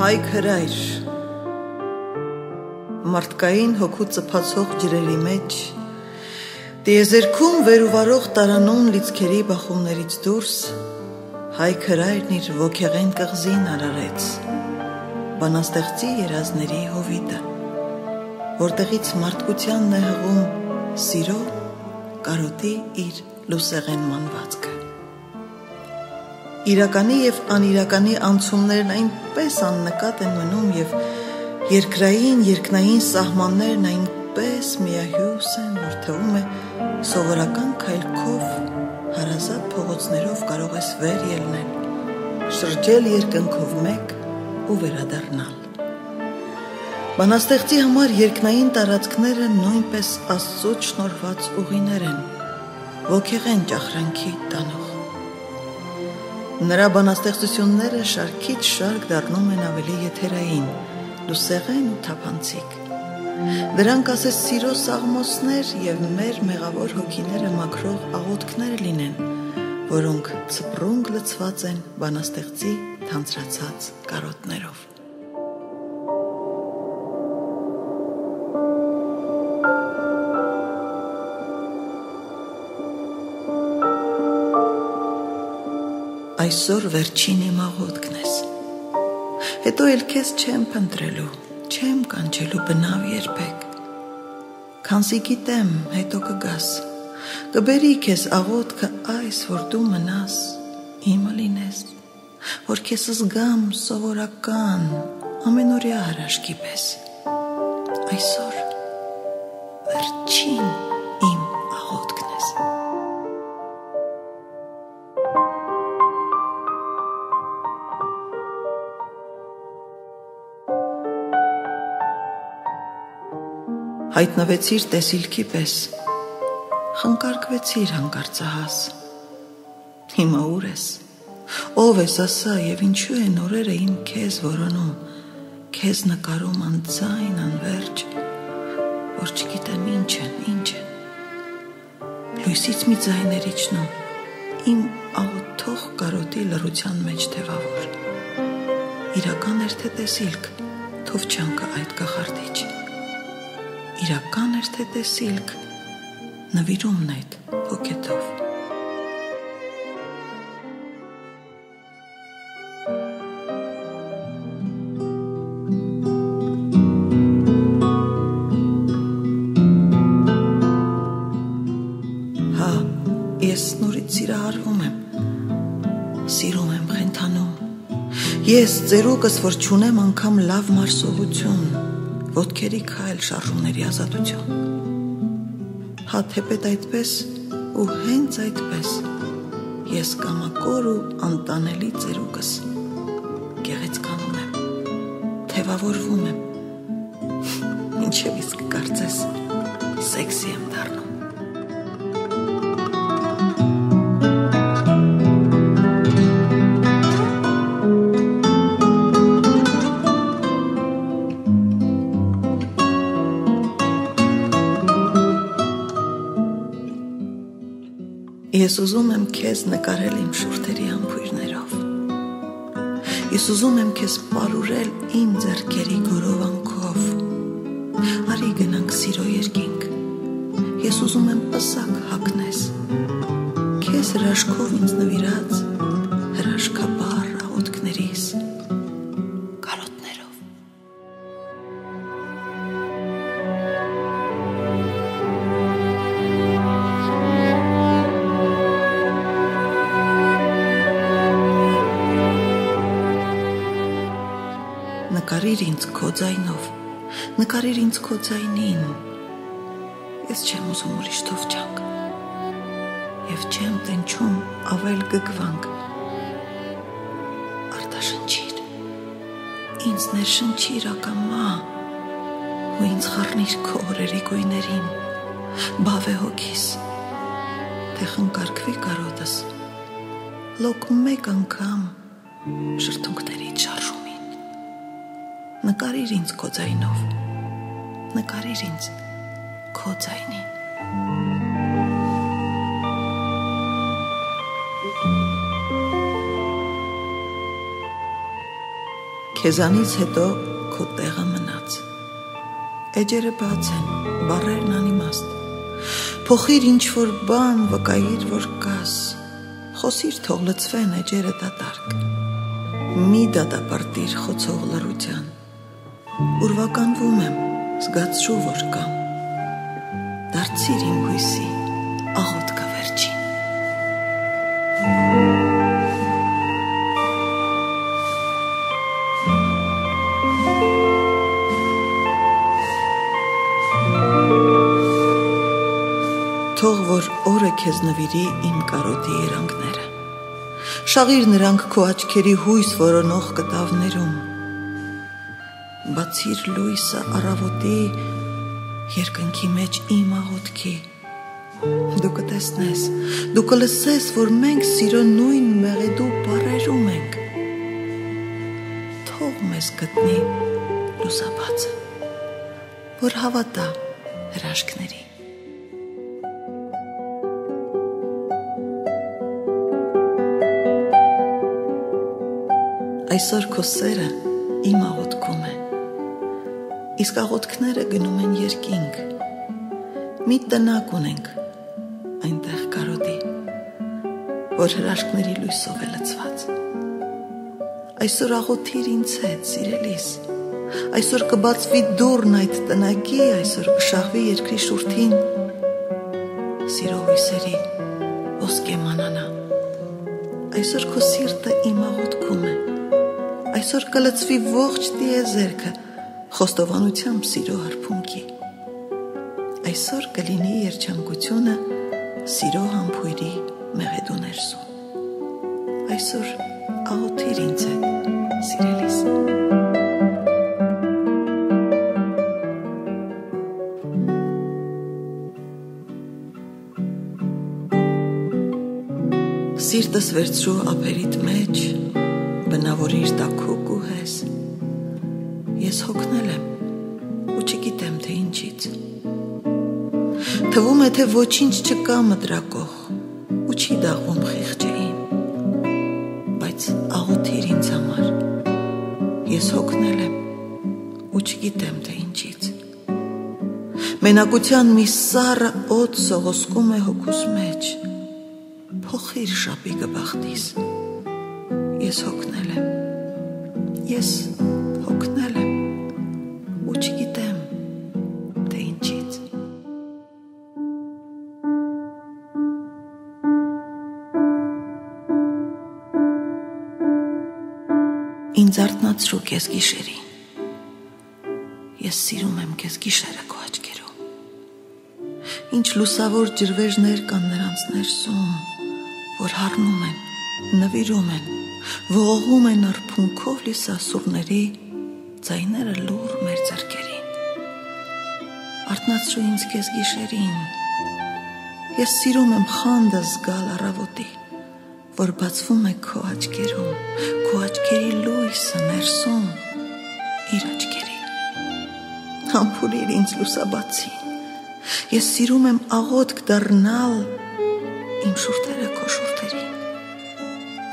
Հայք հրայր, մարդկային հոգու ծփացող ջրերի մեջ, տիեզերքում վերուվարող տարանուն լիցքերի բախումներից դուրս, հայք հրայրն իր ոգեղեն կղզին արարեց, բանաստեղծի երազների հովիտը, որտեղից մարդկությանն է հղում սիրո, կարոտի իր լուսեղեն մանվածքը։ Իրականի և անիրականի անցումներն այնպես աննկատ են մնում և երկրային, երկնային սահմաններն այնպես միահյուս են, որ թվում է սովորական քայլքով հարազատ փողոցներով կարող ես վեր ելնել, շրջել երկնքով մեկ ու վերադառնալ։ Բանաստեղծի համար երկնային տարածքները նույնպես Աստծուց շնորհված ուղիներ են, ոգեղեն ճախրանքի տանող։ Նրա բանաստեղծությունները շարքից շարք դառնում են ավելի եթերային, լուսեղեն ու թափանցիկ։ Դրանք ասես սիրո սաղմոսներ և մեր մեղավոր հոգիները մաքրող աղոթքներ լինեն, որոնք ցպրունգ լցված են բանաստեղծի թանձրացած կարոտներով։ Այսօր վերջին իմ աղոթքն ես, հետո էլ քեզ չեմ փնտրելու, չեմ կանչելու բնավ երբեք, քանզի գիտեմ հետո կգաս, կբերի քեզ աղոթքը այս, որ դու մնաս, իմը լինես, որ քեզ զգամ սովորական, ամենօրյա հրաշքի պես, այսօր վերջին իմ աղոթքն ես։ Հայտնվեցիր տեսիլքի պես, խնկարկվեցիր հանկարծահաս, հիմա ուր ես, ով ես ասա և ինչու են օրերը իմ քեզ որոնում, քեզ նկարում անձայն անվերջ, որ չգիտեմ ինչ են, լույսից մի ձայներ իջնում, իմ աղոթող կարոտի լռության մեջ թևավոր, իրական էր թե տեսիլք, թով չանքը այդ կախարդիչ, իրական էր թե տեսիլք, նվիրումն այդ հոգետով։ Հա, ես նորից սիրահարվում եմ, սիրում եմ խենթանում, ես ծերուկս, որ չունեմ անգամ լավ մարսողություն, ոտքերի քայլ շարժումների ազատություն, հա թեպետ այդպես ու հենց այդպես, ես կամակոր ու անտանելի ծերուկս, գեղեցկանում եմ, թևավորվում եմ, ինչև իսկ կարծես, սեքսի եմ դառնում։ Ես ուզում եմ քեզ նկարել իմ շուրթերի համբույրներով, ես ուզում եմ քեզ պարուրել իմ ձեռքերի գորովանքով, արի գնանք սիրո երկինք, ես ուզում եմ պսակ հագնես, քեզ հրաշքով ինձ նվիրած հրաշքաբար աղոթքներիս, կարոտներով։ Նկարիր ինձ քո ձայնով, նկարիր ինձ քո ձայնին, ես չեմ ուզում ուրիշ թովչանք, և չեմ տենչում ավել գգվանք, արտաշնչիր, ինձ ներշնչիր ակամա, ու ինձ խառնիր քո օրերի գույներին, բավե հոգիս, թե խնկարկվի կարոտս, լոկ մեկ անգամ շրթունքներից շարժումին, նկարիր ինձ քո ձայնով, նկարիր ինձ քո ձայնին։ Քեզանից հետո քո տեղը մնաց։ Էջերը բաց են, բառերն անիմաստ։ Փոխիր ինչ-որ բան, վկայիր, որ կաս։ Խոսիր, թող լցվեն էջերը դատարկ։ Մի դատապարտիր խոցող լռության։ Ուրվականվում եմ, զգացրու, որ կամ։ Դարձիր իմ հույսի աղոթքը վերջին։ Թող որ օրը քեզ նվիրի իմ կարոտի երանգները։ Շաղիր նրանք քո աչքերի հույս որոնող կտավներում։ Բացիր լույսը առավոտի երկնքի մեջ իմ աղոթքի։ Դու կտեսնես, դու կլսես, որ մենք սիրո նույն մեղեդու բառերում ենք։ Թող մեզ գտնի լուսաբացը, որ հավատա հրաշքների։ Այսօր քո սերը իմ աղոթքում է, իսկ աղոթքները գնում են երկինք։ Մի տնակ ունենք այնտեղ կարոտի, որ հրաշքների լույսով է լցված։ Այսօր աղոթիր ինձ հետ, սիրելիս, այսօր կբացվի դուռն այդ տնակի, այսօր կշահվի երկրի շուրթին սիրո հույսերի ոսկե մանանա։ Այսօր քո սիրտը իմ աղոթքում է, այսօր կլցվի ողջ տիեզերքը խոստովանությամբ սիրո հարբունքի։ Այսօր կլինի երջանկությունը սիրո համբույրի մեղեդու ներսում։ Այսօր աղոթիր ինձ հետ, սիրելիս։ Սիրտս վերցրու ափերիդ մեջ, բնավորիր տաքուկ ու հես։ Ես հոգնել եմ ու չգիտեմ թե ինչից։ Թվում է թե ոչինչ չկա մտրակող ու չի դաղվում խիղճեին, բայց աղոթիր ինձ համար։ Ես հոգնել եմ ու չգիտեմ թե ինչից։ Մենակության մի սառը օդ սողոսկում է հոգուս մեջ։ Փոխիր շապիկը բախտիս։ Ես հոգնել եմ, ես հոգնել եմ ու չգիտեմ թե ինչից։ Ինձ արթնացրու քեզ գիշերին, ես սիրում եմ քեզ գիշերը քո աչքերում։ Ինչ լուսավոր ջրվեժներ կան նրանց ներսում, որ հառնում են, նվիրում են, ողողում են արփունքով լիսասուրների ձայները լուռ մեր ձեռքերին։ Արթնացրու ինձ քեզ գիշերին, ես սիրում եմ խանդը զգալ առավոտի, որ բացվում է քո աչքերում, քո աչքերի լույսը ներսում իր աչքերի։ Համբուրիր ինձ լուսաբացին, ես սիրում եմ աղոթք դառնալ իմ շուրթերը քո շուրթերին,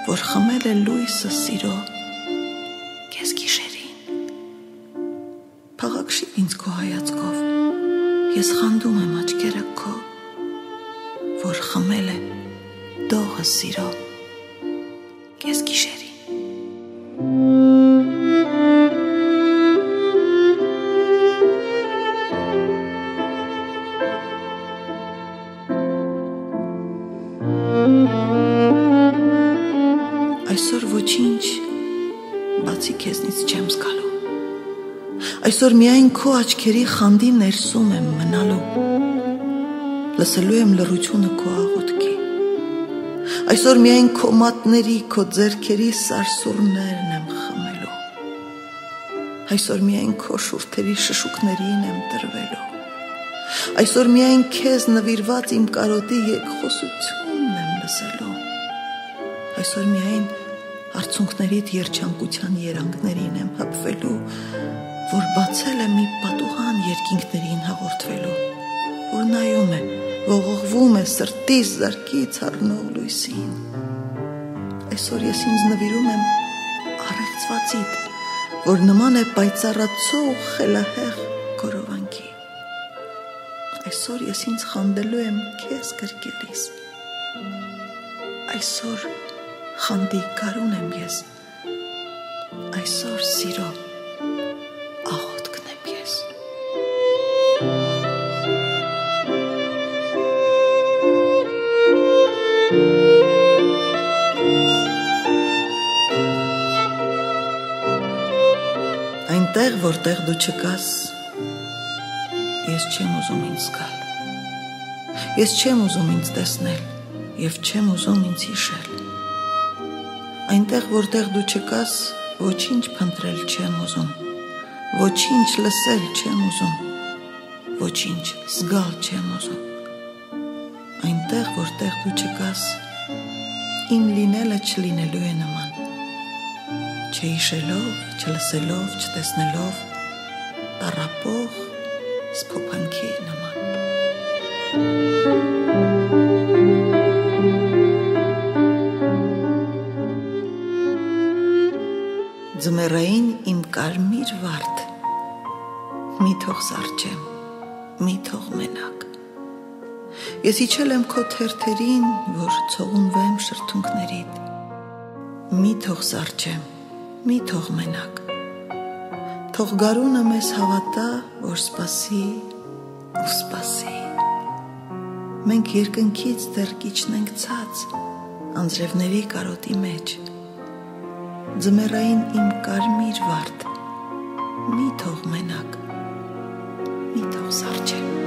որ խմել է լույսը սիրո քեզ գիշերին։ Փաղաքշիր ինձ քո հայացքով, ես խանդում եմ աչքերը քո, որ խմել է դողը սիրո քեզ գիշերին։ Այսօր ոչինչ բացի քեզնից չեմ զգալու։ Այսօր միայն քո աչքերի խանդի ներսում եմ մնալու։ Լսելու եմ լռությունը քո աղոթքի։ Այսօր միայն քո մատների, քո ձեռքերի սարսուռներն եմ խմելու։ Այսօր միայն քո շուրթերի շշուկներին եմ տրվելու։ Այսօր միայն քեզ նվիրված իմ կարոտի երկխոսությունն եմ լսելու։ Այսօր միայն արցունքներիդ երջանկության երանգներին եմ հպվելու, որ բացել է մի պատուհան երկինքներին հաղորդվելու, որ նայում է, ողողվում է սրտիս զարկից առնող լույսին։ Այսօր ես ինձ նվիրում եմ առեղծվածիդ, որ նման է պայծառացող խելահեղ գորովանքի։ Այսօր ես ինձ խանդելու եմ քեզ գրկելիս, այսօր խանդի կարուն եմ ես, այսօր սիրո աղոթքն եմ ես։ Այնտեղ, որտեղ դու չկաս, ես չեմ ուզում ինձ զգալ, ես չեմ ուզում ինձ տեսնել և չեմ ուզում ինձ հիշել։ Այնտեղ, որտեղ դու չկաս, ոչինչ փնտրել չեմ ուզում, ոչինչ լսել չեմ ուզում, ոչինչ զգալ չեմ ուզում։ Այնտեղ, որտեղ դու չկաս, իմ լինելը չլինելու է նման, չհիշելով, չլսելով, չտեսնելով, տառապող սփոփանքի նման։ Ձմեռային իմ կարմիր վարդ, մի թող սառչեմ, մի թող մենակ։ Ես իջել եմ քո թերթերին, որ ցողունվեմ շրթունքներիդ, մի թող սառչեմ, մի թող մենակ։ Թող գարունը մեզ հավատա, որ սպասի ու սպասի։ Մենք երկնքից դեռ կիջնենք ցած, անձրևների կարոտի մեջ։ Ձմեռային իմ կարմիր վարդ, մի թող մենակ, մի թող սառչեմ։